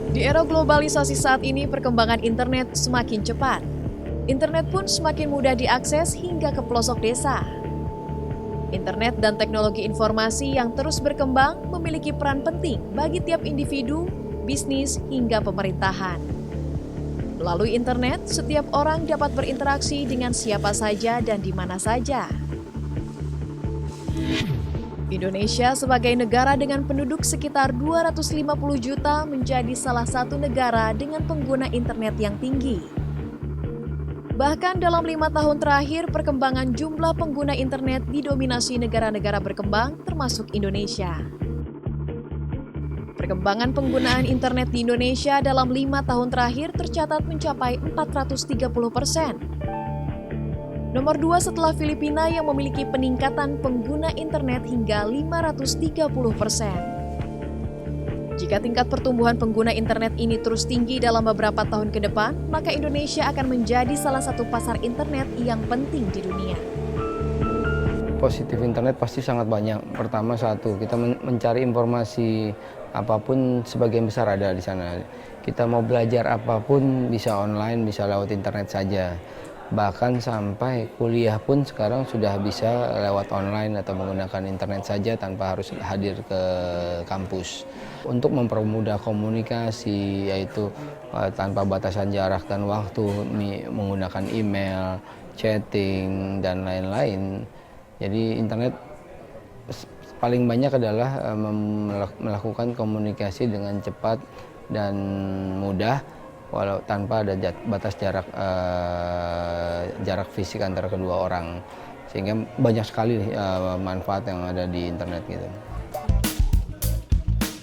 Di era globalisasi saat ini, perkembangan internet semakin cepat. Internet pun semakin mudah diakses hingga ke pelosok desa. Internet dan teknologi informasi yang terus berkembang memiliki peran penting bagi tiap individu, bisnis, hingga pemerintahan. Melalui internet, setiap orang dapat berinteraksi dengan siapa saja dan di mana saja. Indonesia sebagai negara dengan penduduk sekitar 250 juta menjadi salah satu negara dengan pengguna internet yang tinggi. Bahkan dalam 5 tahun terakhir, perkembangan jumlah pengguna internet didominasi negara-negara berkembang termasuk Indonesia. Perkembangan penggunaan internet di Indonesia dalam 5 tahun terakhir tercatat mencapai 430%. Nomor 2 setelah Filipina yang memiliki peningkatan pengguna internet hingga 530%. Jika tingkat pertumbuhan pengguna internet ini terus tinggi dalam beberapa tahun ke depan, maka Indonesia akan menjadi salah satu pasar internet yang penting di dunia. Positif internet pasti sangat banyak. Pertama satu, kita mencari informasi apapun sebagian besar ada di sana. Kita mau belajar apapun bisa online, bisa lewat internet saja. Bahkan sampai kuliah pun sekarang sudah bisa lewat online atau menggunakan internet saja tanpa harus hadir ke kampus. Untuk mempermudah komunikasi, yaitu tanpa batasan jarak dan waktu, menggunakan email, chatting, dan lain-lain. Jadi internet paling banyak adalah melakukan komunikasi dengan cepat dan mudah, walau tanpa ada batas jarak fisik antara kedua orang, sehingga banyak sekali manfaat yang ada di internet gitu.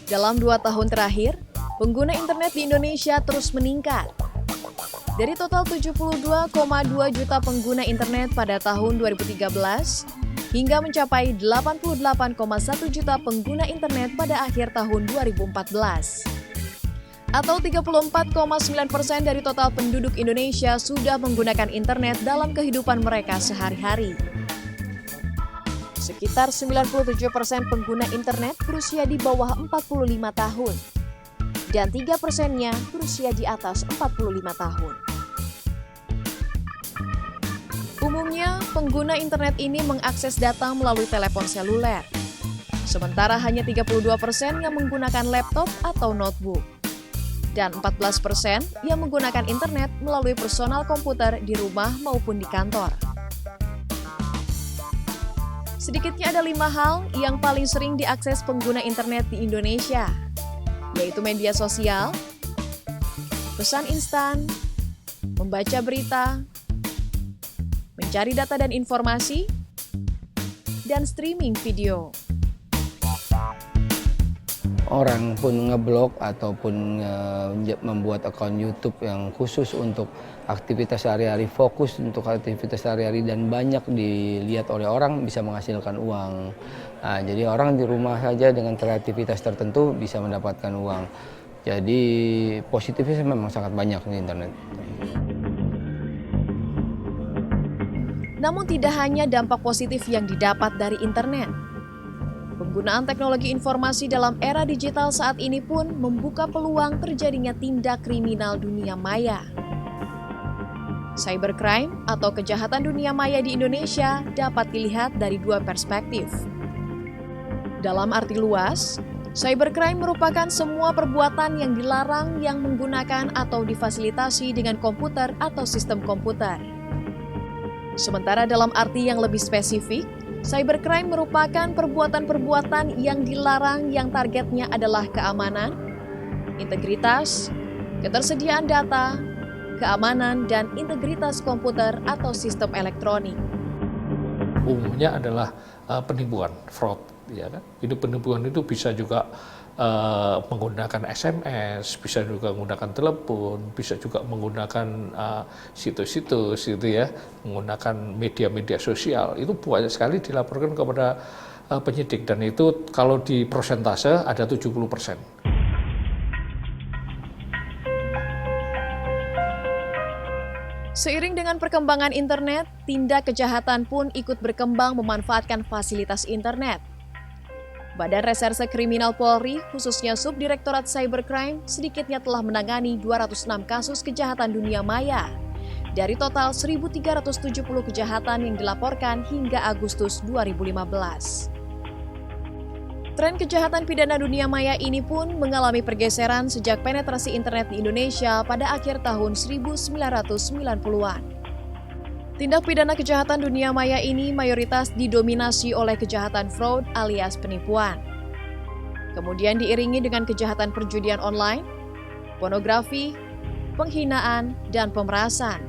Dalam 2 tahun terakhir, pengguna internet di Indonesia terus meningkat. Dari total 72,2 juta pengguna internet pada tahun 2013, hingga mencapai 88,1 juta pengguna internet pada akhir tahun 2014. Atau 34,9% dari total penduduk Indonesia sudah menggunakan internet dalam kehidupan mereka sehari-hari. Sekitar 97% pengguna internet berusia di bawah 45 tahun, dan 3%-nya berusia di atas 45 tahun. Umumnya, pengguna internet ini mengakses data melalui telepon seluler, sementara hanya 32% yang menggunakan laptop atau notebook, dan 14% yang menggunakan internet melalui personal komputer di rumah maupun di kantor. Sedikitnya ada 5 hal yang paling sering diakses pengguna internet di Indonesia, yaitu media sosial, pesan instan, membaca berita, mencari data dan informasi, dan streaming video. Orang pun ngeblok ataupun membuat akun YouTube yang khusus untuk aktivitas sehari-hari, fokus untuk aktivitas sehari-hari dan banyak dilihat oleh orang, bisa menghasilkan uang. Nah, jadi orang di rumah saja dengan kreativitas tertentu bisa mendapatkan uang. Jadi positifnya memang sangat banyak di internet. Namun tidak hanya dampak positif yang didapat dari internet. Penggunaan teknologi informasi dalam era digital saat ini pun membuka peluang terjadinya tindak kriminal dunia maya. Cybercrime atau kejahatan dunia maya di Indonesia dapat dilihat dari 2 perspektif. Dalam arti luas, cybercrime merupakan semua perbuatan yang dilarang yang menggunakan atau difasilitasi dengan komputer atau sistem komputer. Sementara dalam arti yang lebih spesifik, cybercrime merupakan perbuatan-perbuatan yang dilarang yang targetnya adalah keamanan, integritas, ketersediaan data, keamanan, dan integritas komputer atau sistem elektronik. Umumnya adalah penipuan, fraud, ya kan? Itu penipuan itu bisa juga menggunakan SMS, bisa juga menggunakan telepon, bisa juga menggunakan situs-situs gitu ya, menggunakan media-media sosial. Itu banyak sekali dilaporkan kepada penyidik, dan itu kalau di persentase ada 70%. Seiring dengan perkembangan internet, tindak kejahatan pun ikut berkembang memanfaatkan fasilitas internet. Badan Reserse Kriminal Polri, khususnya Subdirektorat Cybercrime, sedikitnya telah menangani 206 kasus kejahatan dunia maya. Dari total 1.370 kejahatan yang dilaporkan hingga Agustus 2015. Tren kejahatan pidana dunia maya ini pun mengalami pergeseran sejak penetrasi internet di Indonesia pada akhir tahun 1990-an. Tindak pidana kejahatan dunia maya ini mayoritas didominasi oleh kejahatan fraud alias penipuan. Kemudian diiringi dengan kejahatan perjudian online, pornografi, penghinaan, dan pemerasan.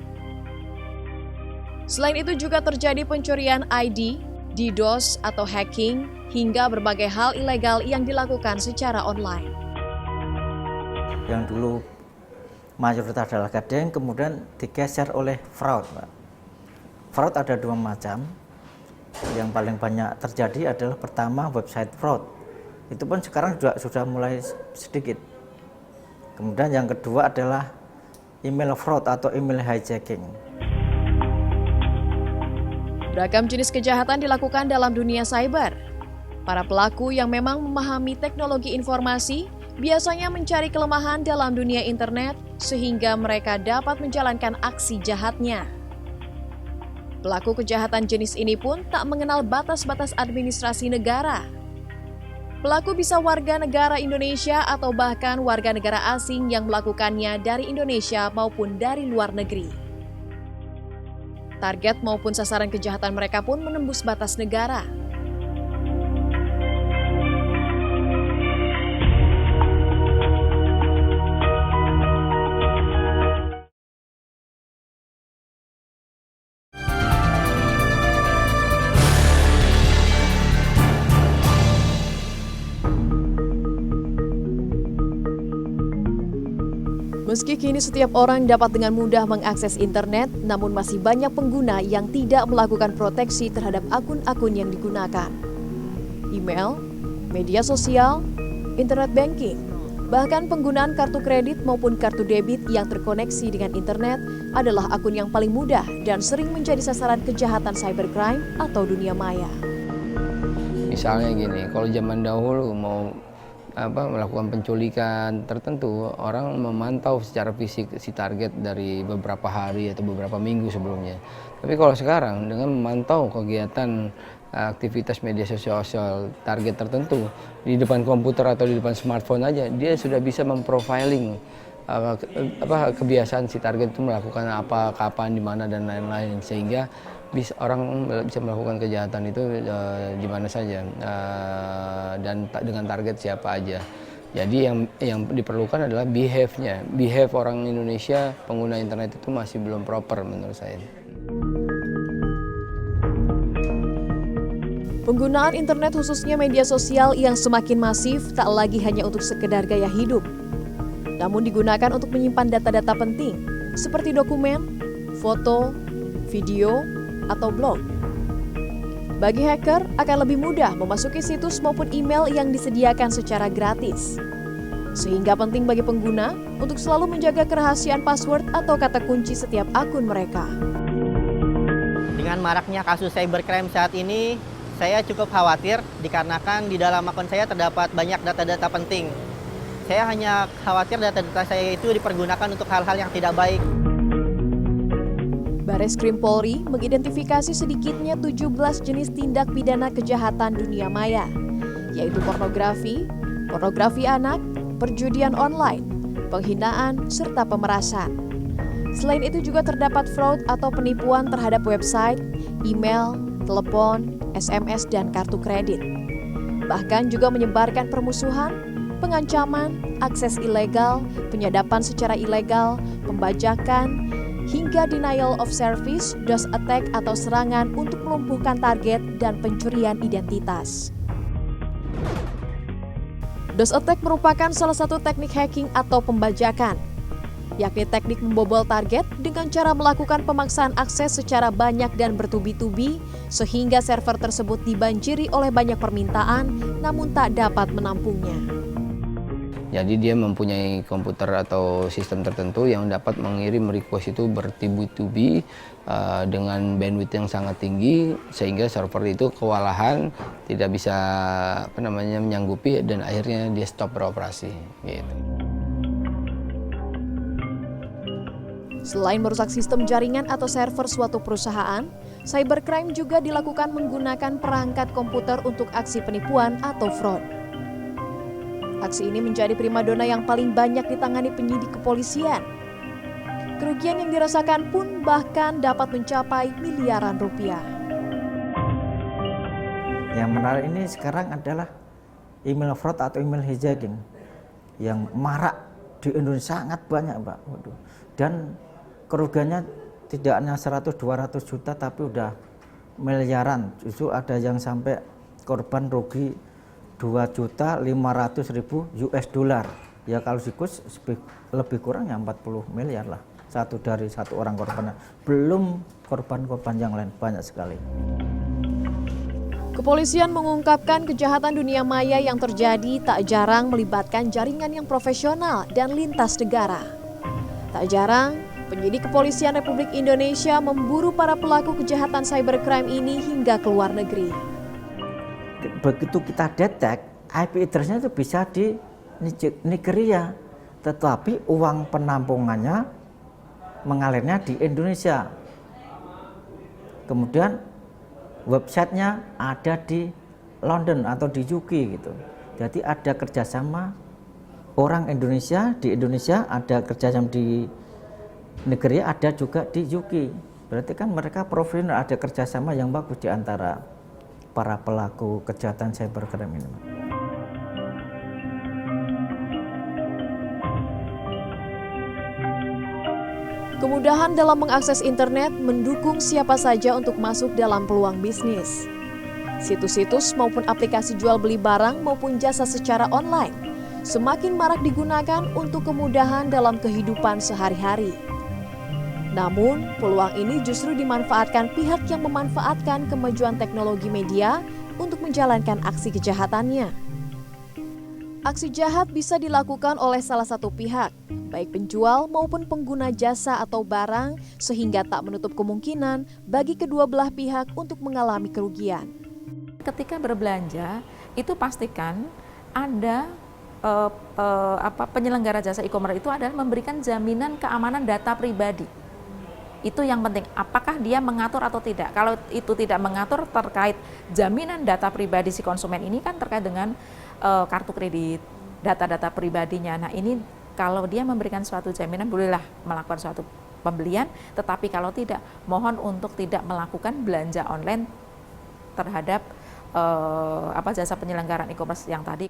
Selain itu juga terjadi pencurian ID, DDoS atau hacking, hingga berbagai hal ilegal yang dilakukan secara online. Yang dulu mayoritas adalah gading, kemudian digeser oleh fraud, Pak. Fraud ada dua macam. Yang paling banyak terjadi adalah pertama website fraud. Itu pun sekarang juga sudah mulai sedikit. Kemudian yang kedua adalah email fraud atau email hijacking. Beragam jenis kejahatan dilakukan dalam dunia cyber. Para pelaku yang memang memahami teknologi informasi biasanya mencari kelemahan dalam dunia internet sehingga mereka dapat menjalankan aksi jahatnya. Pelaku kejahatan jenis ini pun tak mengenal batas-batas administrasi negara. Pelaku bisa warga negara Indonesia atau bahkan warga negara asing yang melakukannya dari Indonesia maupun dari luar negeri. Target maupun sasaran kejahatan mereka pun menembus batas negara. Meski kini setiap orang dapat dengan mudah mengakses internet, namun masih banyak pengguna yang tidak melakukan proteksi terhadap akun-akun yang digunakan. Email, media sosial, internet banking, bahkan penggunaan kartu kredit maupun kartu debit yang terkoneksi dengan internet adalah akun yang paling mudah dan sering menjadi sasaran kejahatan cybercrime atau dunia maya. Misalnya gini, kalau zaman dahulu mau melakukan penculikan tertentu, orang memantau secara fisik si target dari beberapa hari atau beberapa minggu sebelumnya. Tapi kalau sekarang dengan memantau kegiatan aktivitas media sosial target tertentu di depan komputer atau di depan smartphone aja, dia sudah bisa memprofiling kebiasaan si target itu melakukan apa, kapan, di mana dan lain-lain, sehingga orang bisa melakukan kejahatan itu di mana saja dan dengan target siapa aja. Jadi yang diperlukan adalah behave orang Indonesia pengguna internet itu masih belum proper menurut saya. Penggunaan internet khususnya media sosial yang semakin masif tak lagi hanya untuk sekedar gaya hidup, namun digunakan untuk menyimpan data-data penting seperti dokumen, foto, video, atau blog. Bagi hacker akan lebih mudah memasuki situs maupun email yang disediakan secara gratis. Sehingga penting bagi pengguna untuk selalu menjaga kerahasiaan password atau kata kunci setiap akun mereka. Dengan maraknya kasus cybercrime saat ini, saya cukup khawatir dikarenakan di dalam akun saya terdapat banyak data-data penting. Saya hanya khawatir data-data saya itu dipergunakan untuk hal-hal yang tidak baik. Bareskrim Polri mengidentifikasi sedikitnya 17 jenis tindak pidana kejahatan dunia maya, yaitu pornografi, pornografi anak, perjudian online, penghinaan, serta pemerasan. Selain itu juga terdapat fraud atau penipuan terhadap website, email, telepon, SMS, dan kartu kredit. Bahkan juga menyebarkan permusuhan, pengancaman, akses ilegal, penyadapan secara ilegal, pembajakan, hingga denial of service, DOS attack atau serangan untuk melumpuhkan target dan pencurian identitas. DOS attack merupakan salah satu teknik hacking atau pembajakan, yakni teknik membobol target dengan cara melakukan pemaksaan akses secara banyak dan bertubi-tubi sehingga server tersebut dibanjiri oleh banyak permintaan namun tak dapat menampungnya. Jadi dia mempunyai komputer atau sistem tertentu yang dapat mengirim request itu bertubi-tubi dengan bandwidth yang sangat tinggi, sehingga server itu kewalahan, tidak bisa menyanggupi, dan akhirnya dia stop beroperasi. Gitu. Selain merusak sistem jaringan atau server suatu perusahaan, cybercrime juga dilakukan menggunakan perangkat komputer untuk aksi penipuan atau fraud. Aksi ini menjadi primadona yang paling banyak ditangani penyidik kepolisian. Kerugian yang dirasakan pun bahkan dapat mencapai miliaran rupiah. Yang menarik ini sekarang adalah email fraud atau email hijacking yang marak di Indonesia sangat banyak, Mbak. Waduh. Dan kerugiannya tidak hanya 100-200 juta tapi udah miliaran. Justru ada yang sampai korban rugi 2.500.000 US dollar. Ya kalau sikus lebih kurang ya 40 miliar lah. Satu dari satu orang korban. Belum korban-korban yang lain, banyak sekali. Kepolisian mengungkapkan kejahatan dunia maya yang terjadi tak jarang melibatkan jaringan yang profesional dan lintas negara. Tak jarang, penyidik Kepolisian Republik Indonesia memburu para pelaku kejahatan cybercrime ini hingga ke luar negeri. Begitu kita detek, IP address-nya itu bisa di Nigeria, tetapi uang penampungannya mengalirnya di Indonesia. Kemudian websitenya ada di London atau di UK gitu. Jadi ada kerjasama orang Indonesia di Indonesia, ada kerjasama di Nigeria, ada juga di UK. Berarti kan mereka profesional, ada kerjasama yang bagus di antara para pelaku kejahatan cybercrime ini. Kemudahan dalam mengakses internet mendukung siapa saja untuk masuk dalam peluang bisnis. Situs-situs maupun aplikasi jual beli barang maupun jasa secara online semakin marak digunakan untuk kemudahan dalam kehidupan sehari-hari. Namun, peluang ini justru dimanfaatkan pihak yang memanfaatkan kemajuan teknologi media untuk menjalankan aksi kejahatannya. Aksi jahat bisa dilakukan oleh salah satu pihak, baik penjual maupun pengguna jasa atau barang, sehingga tak menutup kemungkinan bagi kedua belah pihak untuk mengalami kerugian. Ketika berbelanja, itu pastikan ada penyelenggara jasa e-commerce itu adalah memberikan jaminan keamanan data pribadi. Itu yang penting, apakah dia mengatur atau tidak. Kalau itu tidak mengatur terkait jaminan data pribadi si konsumen ini kan terkait dengan kartu kredit, data-data pribadinya. Nah ini kalau dia memberikan suatu jaminan bolehlah melakukan suatu pembelian, tetapi kalau tidak, mohon untuk tidak melakukan belanja online terhadap jasa penyelenggaraan e-commerce yang tadi.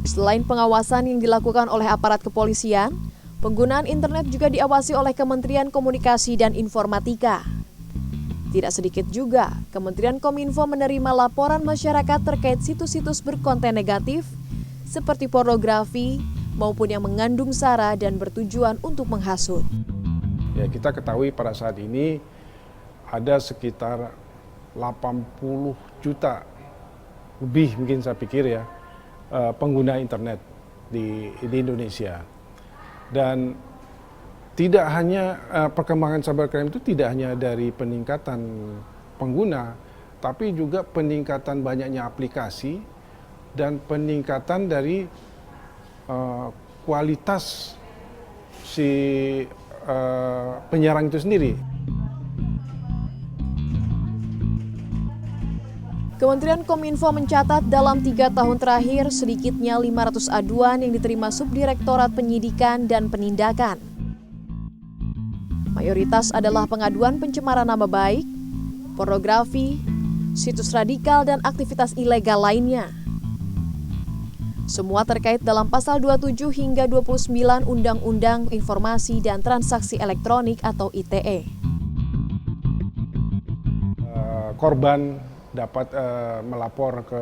Selain pengawasan yang dilakukan oleh aparat kepolisian, penggunaan internet juga diawasi oleh Kementerian Komunikasi dan Informatika. Tidak sedikit juga, Kementerian Kominfo menerima laporan masyarakat terkait situs-situs berkonten negatif seperti pornografi maupun yang mengandung sara dan bertujuan untuk menghasut. Ya, kita ketahui pada saat ini ada sekitar 80 juta lebih mungkin saya pikir ya pengguna internet di Indonesia. Dan tidak hanya perkembangan cybercrime itu tidak hanya dari peningkatan pengguna, tapi juga peningkatan banyaknya aplikasi dan peningkatan dari kualitas si penyerang itu sendiri. Kementerian Kominfo mencatat dalam 3 tahun terakhir sedikitnya 500 aduan yang diterima Subdirektorat Penyidikan dan Penindakan. Mayoritas adalah pengaduan pencemaran nama baik, pornografi, situs radikal, dan aktivitas ilegal lainnya. Semua terkait dalam pasal 27 hingga 29 Undang-Undang Informasi dan Transaksi Elektronik atau ITE. Korban dapat melapor ke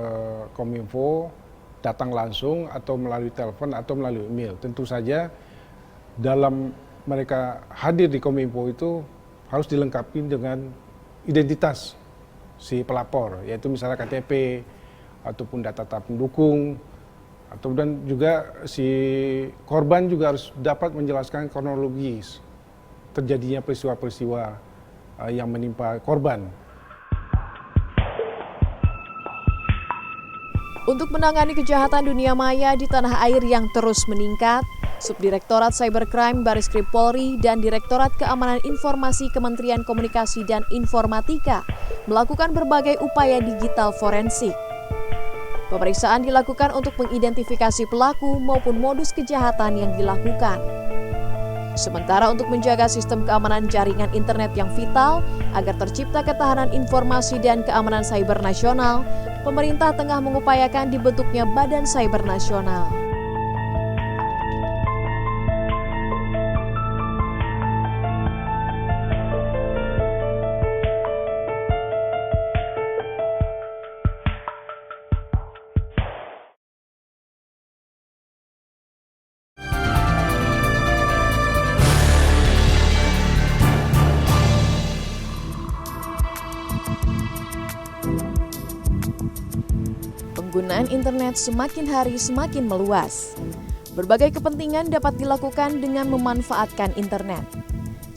Kominfo, datang langsung atau melalui telepon atau melalui email. Tentu saja dalam mereka hadir di Kominfo itu harus dilengkapi dengan identitas si pelapor, yaitu misalnya KTP ataupun data pendukung, atau dan juga si korban juga harus dapat menjelaskan kronologis terjadinya peristiwa-peristiwa yang menimpa korban. Untuk menangani kejahatan dunia maya di tanah air yang terus meningkat, Subdirektorat Cybercrime Bareskrim Polri dan Direktorat Keamanan Informasi Kementerian Komunikasi dan Informatika melakukan berbagai upaya digital forensik. Pemeriksaan dilakukan untuk mengidentifikasi pelaku maupun modus kejahatan yang dilakukan. Sementara untuk menjaga sistem keamanan jaringan internet yang vital agar tercipta ketahanan informasi dan keamanan cyber nasional, pemerintah tengah mengupayakan dibentuknya Badan Cyber Nasional. Penggunaan internet semakin hari semakin meluas. Berbagai kepentingan dapat dilakukan dengan memanfaatkan internet.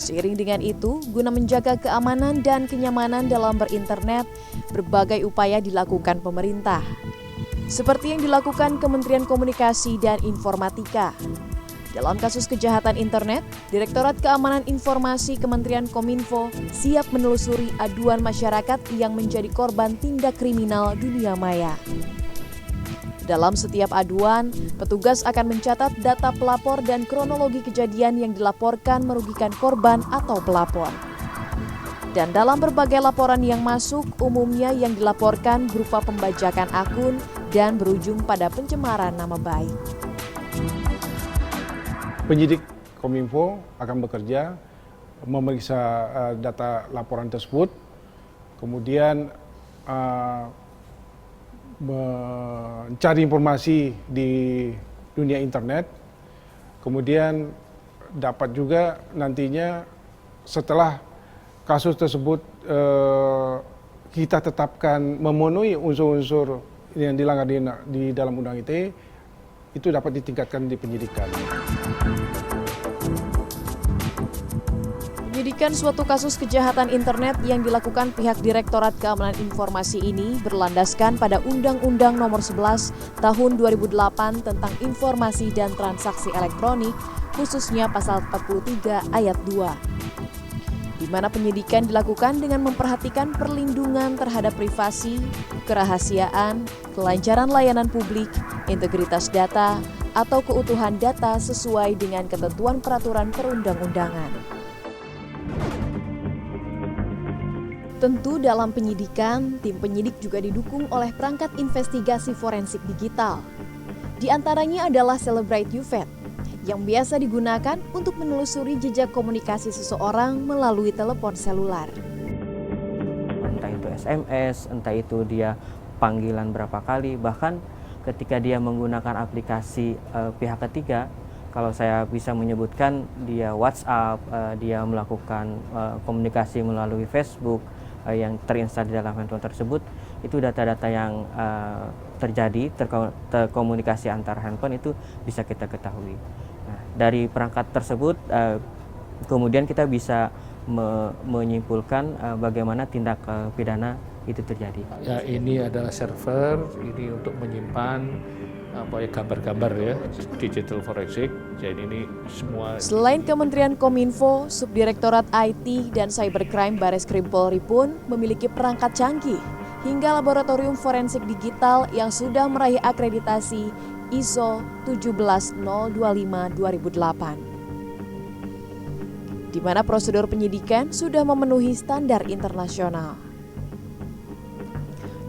Seiring dengan itu, guna menjaga keamanan dan kenyamanan dalam berinternet, berbagai upaya dilakukan pemerintah. Seperti yang dilakukan Kementerian Komunikasi dan Informatika. Dalam kasus kejahatan internet, Direktorat Keamanan Informasi Kementerian Kominfo siap menelusuri aduan masyarakat yang menjadi korban tindak kriminal dunia maya. Dalam setiap aduan, petugas akan mencatat data pelapor dan kronologi kejadian yang dilaporkan merugikan korban atau pelapor. Dan dalam berbagai laporan yang masuk, umumnya yang dilaporkan berupa pembajakan akun dan berujung pada pencemaran nama baik. Penyidik Kominfo akan bekerja memeriksa data laporan tersebut, kemudian mencari informasi di dunia internet, kemudian dapat juga nantinya setelah kasus tersebut kita tetapkan memenuhi unsur-unsur yang dilanggar di dalam Undang ITE, itu dapat ditingkatkan di penyidikan. Penyidikan suatu kasus kejahatan internet yang dilakukan pihak Direktorat Keamanan Informasi ini berlandaskan pada Undang-Undang Nomor 11 Tahun 2008 tentang Informasi dan Transaksi Elektronik, khususnya Pasal 43 Ayat 2. Di mana penyidikan dilakukan dengan memperhatikan perlindungan terhadap privasi, kerahasiaan, kelancaran layanan publik, integritas data, atau keutuhan data sesuai dengan ketentuan peraturan perundang-undangan. Tentu dalam penyidikan, tim penyidik juga didukung oleh perangkat investigasi forensik digital. Di antaranya adalah Celebrate UVET, yang biasa digunakan untuk menelusuri jejak komunikasi seseorang melalui telepon selular. Entah itu SMS, entah itu dia panggilan berapa kali, bahkan ketika dia menggunakan aplikasi pihak ketiga, kalau saya bisa menyebutkan dia WhatsApp, dia melakukan komunikasi melalui Facebook, yang terinstal di dalam handphone tersebut, itu data-data yang terjadi terkomunikasi antar handphone itu bisa kita ketahui. Nah, dari perangkat tersebut kemudian kita bisa menyimpulkan bagaimana tindak pidana itu terjadi. Ya, ini adalah server, ini untuk menyimpan gambar-gambar ya, digital forensik. Jadi ini semua. Selain Kementerian Kominfo, Subdirektorat IT dan Cybercrime Bareskrim Polri pun memiliki perangkat canggih hingga laboratorium forensik digital yang sudah meraih akreditasi ISO 17025-2008. Di mana prosedur penyidikan sudah memenuhi standar internasional.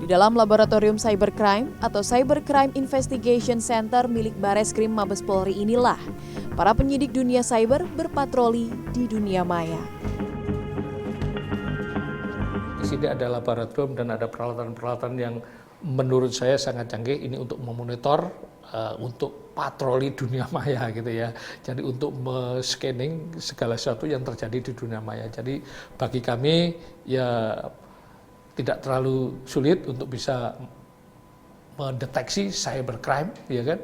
Di dalam laboratorium cybercrime atau Cybercrime Investigation Center milik Bareskrim Mabes Polri inilah para penyidik dunia cyber berpatroli di dunia maya. Di sini ada laboratorium dan ada peralatan-peralatan yang menurut saya sangat canggih ini untuk memonitor untuk patroli dunia maya gitu ya. Jadi untuk scanning segala sesuatu yang terjadi di dunia maya. Jadi bagi kami ya tidak terlalu sulit untuk bisa mendeteksi cybercrime, ya kan.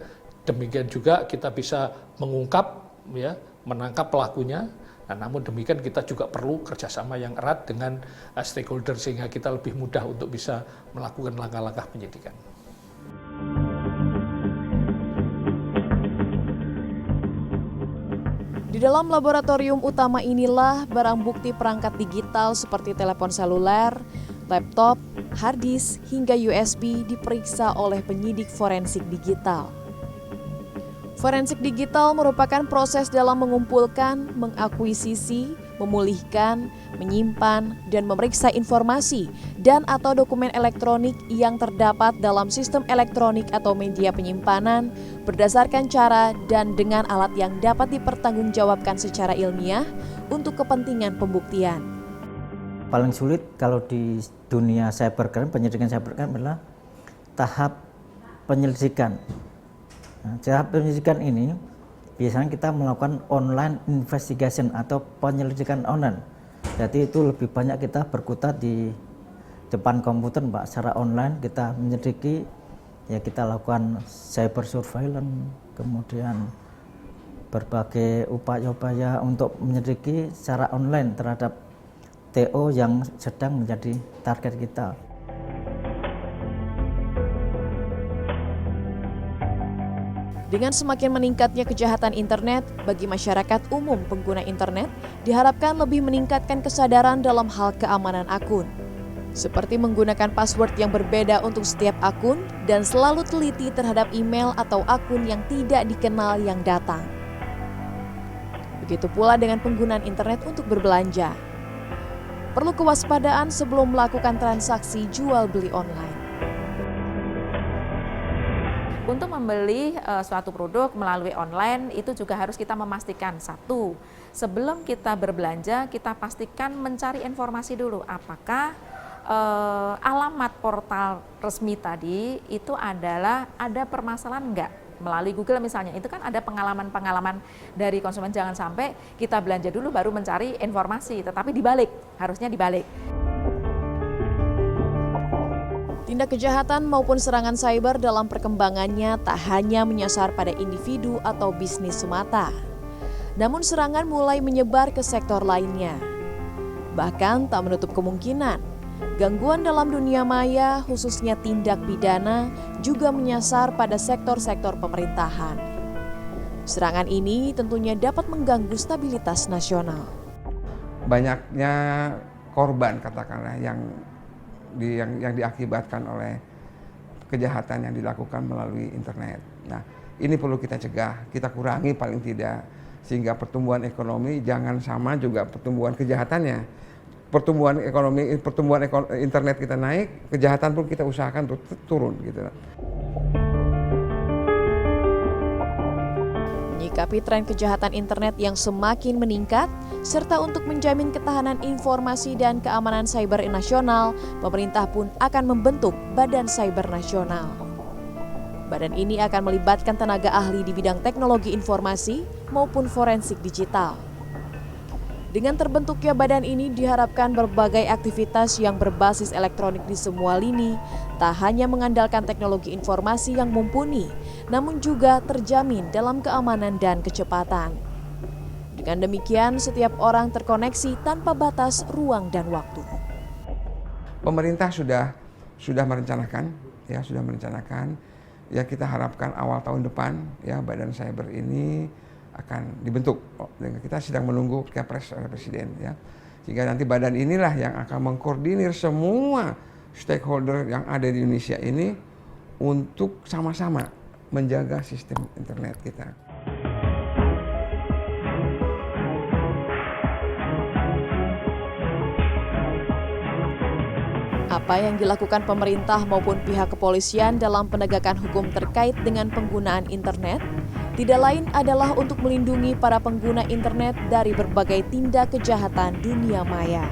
Demikian juga kita bisa mengungkap, ya, menangkap pelakunya. Nah, namun demikian kita juga perlu kerjasama yang erat dengan stakeholder sehingga kita lebih mudah untuk bisa melakukan langkah-langkah penyidikan. Di dalam laboratorium utama inilah barang bukti perangkat digital seperti telepon seluler, laptop, hard disk, hingga USB diperiksa oleh penyidik forensik digital. Forensik digital merupakan proses dalam mengumpulkan, mengakuisisi, memulihkan, menyimpan, dan memeriksa informasi dan atau dokumen elektronik yang terdapat dalam sistem elektronik atau media penyimpanan berdasarkan cara dan dengan alat yang dapat dipertanggungjawabkan secara ilmiah untuk kepentingan pembuktian. Paling sulit kalau di dunia cybercrime, penyidikan cybercrime adalah tahap penyelidikan. Nah, tahap penyelidikan ini biasanya kita melakukan online investigation atau penyelidikan online. Jadi itu lebih banyak kita berkutat di depan komputer, Pak, secara online kita menyelidiki, ya kita lakukan cyber surveillance, kemudian berbagai upaya-upaya untuk menyelidiki secara online terhadap TO yang sedang menjadi target kita. Dengan semakin meningkatnya kejahatan internet, bagi masyarakat umum pengguna internet diharapkan lebih meningkatkan kesadaran dalam hal keamanan akun. Seperti menggunakan password yang berbeda untuk setiap akun dan selalu teliti terhadap email atau akun yang tidak dikenal yang datang. Begitu pula dengan penggunaan internet untuk berbelanja. Perlu kewaspadaan sebelum melakukan transaksi jual beli online. Untuk membeli suatu produk melalui online itu juga harus kita memastikan, satu, sebelum kita berbelanja kita pastikan mencari informasi dulu apakah alamat portal resmi tadi itu adalah ada permasalahan enggak. Melalui Google misalnya, itu kan ada pengalaman-pengalaman dari konsumen, jangan sampai kita belanja dulu baru mencari informasi, tetapi dibalik, harusnya dibalik. Tindak kejahatan maupun serangan cyber dalam perkembangannya tak hanya menyasar pada individu atau bisnis semata. Namun serangan mulai menyebar ke sektor lainnya. Bahkan tak menutup kemungkinan, gangguan dalam dunia maya khususnya tindak pidana juga menyasar pada sektor-sektor pemerintahan. Serangan ini tentunya dapat mengganggu stabilitas nasional. Banyaknya korban katakanlah yang diakibatkan oleh kejahatan yang dilakukan melalui internet. Nah, ini perlu kita cegah, kita kurangi paling tidak, sehingga pertumbuhan ekonomi jangan sama juga pertumbuhan kejahatannya. Pertumbuhan internet kita naik, kejahatan pun kita usahakan untuk turun gitu. Menyikapi tren kejahatan internet yang semakin meningkat, serta untuk menjamin ketahanan informasi dan keamanan cyber nasional, pemerintah pun akan membentuk Badan Cyber Nasional. Badan ini akan melibatkan tenaga ahli di bidang teknologi informasi maupun forensik digital. Dengan terbentuknya badan ini diharapkan berbagai aktivitas yang berbasis elektronik di semua lini tak hanya mengandalkan teknologi informasi yang mumpuni, namun juga terjamin dalam keamanan dan kecepatan. Dengan demikian, setiap orang terkoneksi tanpa batas ruang dan waktu. Pemerintah sudah merencanakan, ya kita harapkan awal tahun depan ya Badan Cyber ini akan dibentuk. Kita sedang menunggu Kepres oleh Presiden ya. Sehingga nanti badan inilah yang akan mengkoordinir semua stakeholder yang ada di Indonesia ini untuk sama-sama menjaga sistem internet kita. Apa yang dilakukan pemerintah maupun pihak kepolisian dalam penegakan hukum terkait dengan penggunaan internet tidak lain adalah untuk melindungi para pengguna internet dari berbagai tindak kejahatan dunia maya.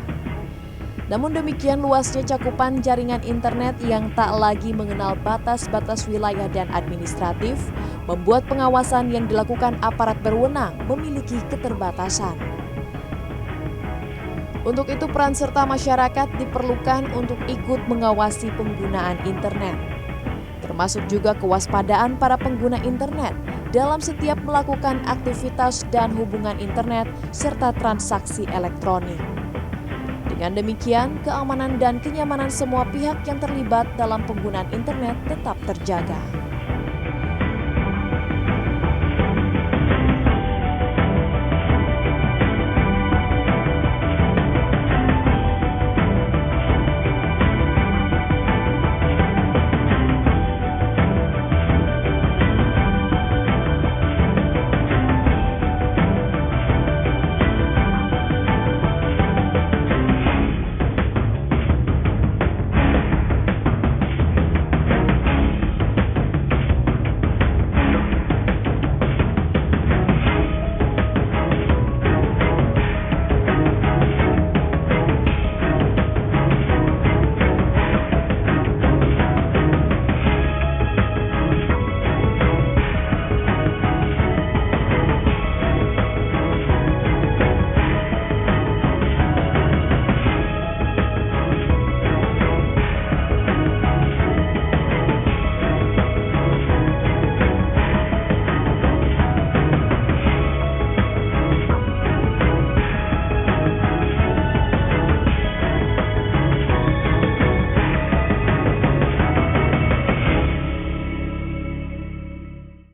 Namun demikian, luasnya cakupan jaringan internet yang tak lagi mengenal batas-batas wilayah dan administratif membuat pengawasan yang dilakukan aparat berwenang memiliki keterbatasan. Untuk itu peran serta masyarakat diperlukan untuk ikut mengawasi penggunaan internet, termasuk juga kewaspadaan para pengguna internet dalam setiap melakukan aktivitas dan hubungan internet serta transaksi elektronik. Dengan demikian, keamanan dan kenyamanan semua pihak yang terlibat dalam penggunaan internet tetap terjaga.